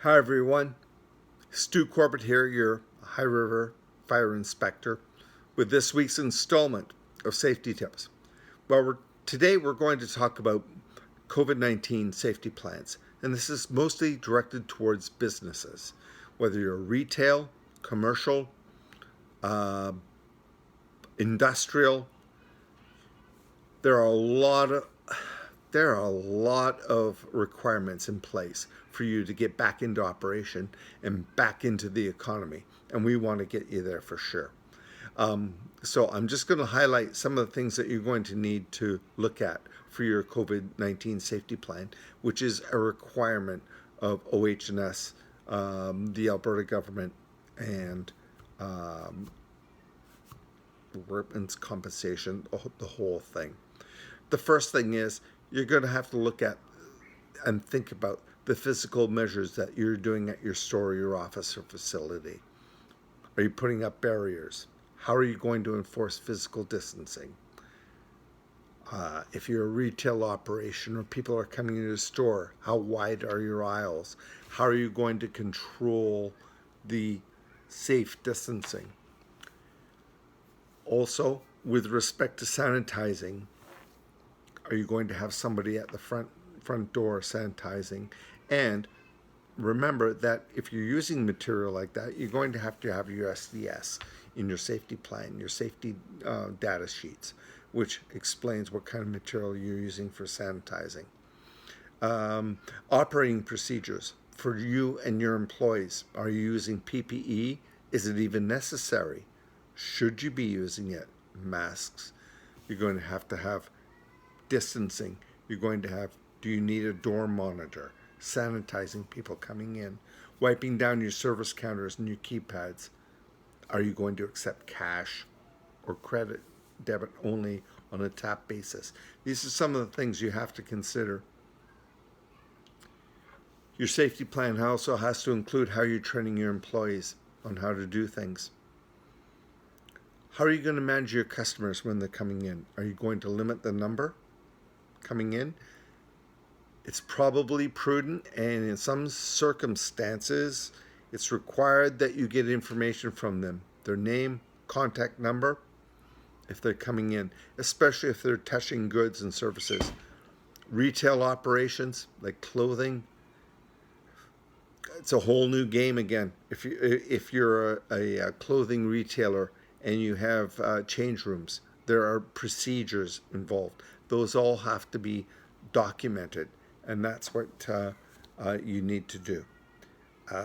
Hi everyone, Stu Corbett here, your High River Fire Inspector, with this week's installment of Safety Tips. Today we're going to talk about COVID-19 safety plans, and this is mostly directed towards businesses, whether you're retail, commercial, industrial. There are a lot of requirements in place for you to get back into operation and back into the economy, and we want to get you there for sure. So I'm just going to highlight some of the things that you're going to need to look at for your COVID-19 safety plan, which is a requirement of OH&S, the Alberta government, and workmen's compensation, the whole thing. The first thing is you're going to have to look at and think about the physical measures that you're doing at your store, your office, or facility. Are you putting up barriers? How are you going to enforce physical distancing? If you're a retail operation or people are coming into the store, how wide are your aisles? How are you going to control the safe distancing? Also, with respect to sanitizing, are you going to have somebody at the front door sanitizing? And remember that if you're using material like that, you're going to have your SDS in your safety plan, your safety data sheets, which explains what kind of material you're using for sanitizing. Operating procedures for you and your employees. Are you using PPE? Is it even necessary? Should you be using it? Masks. You're going to have distancing. You're going to have, do you need a door monitor? Sanitizing people coming in. Wiping down your service counters and your keypads. Are you going to accept cash or credit, debit only on a tap basis? These are some of the things you have to consider. Your safety plan also has to include how you're training your employees on how to do things. How are you going to manage your customers when they're coming in? Are you going to limit the number coming in? It's probably prudent, and in some circumstances, it's required that you get information from them, their name, contact number, if they're coming in, especially if they're touching goods and services. Retail operations, like clothing, it's a whole new game again. If you're a clothing retailer and you have change rooms, there are procedures involved. Those all have to be documented, and that's what you need to do.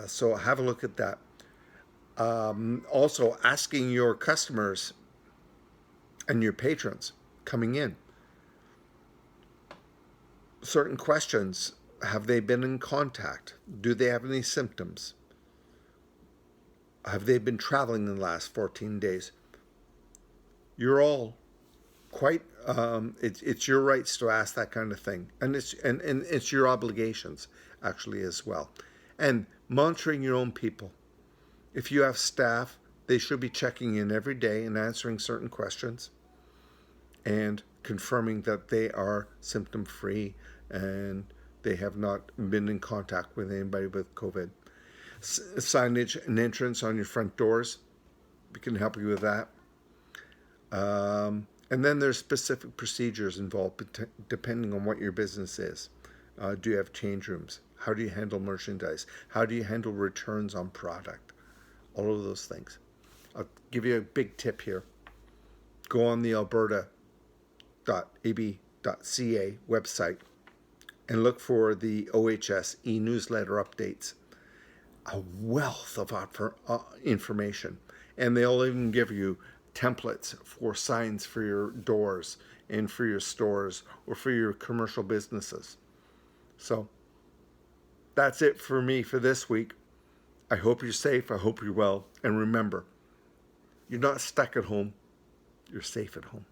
So have a look at that. Also, asking your customers and your patrons coming in certain questions. Have they been in contact? Do they have any symptoms? Have they been traveling in the last 14 days? You're all quite, it's your rights to ask that kind of thing. And it's your obligations, actually, as well. And monitoring your own people. If you have staff, they should be checking in every day and answering certain questions and confirming that they are symptom-free and they have not been in contact with anybody with COVID. Signage and entrance on your front doors, we can help you with that. And then there's specific procedures involved depending on what your business is. Do you have change rooms? How do you handle merchandise? How do you handle returns on product? All of those things. I'll give you a big tip here. Go on the alberta.ab.ca website and look for the OHS e-newsletter updates. A wealth of information. And they'll even give you templates for signs for your doors and for your stores or for your commercial businesses. So that's it for me for this week. I hope you're safe. I hope you're well. And remember, you're not stuck at home. You're safe at home.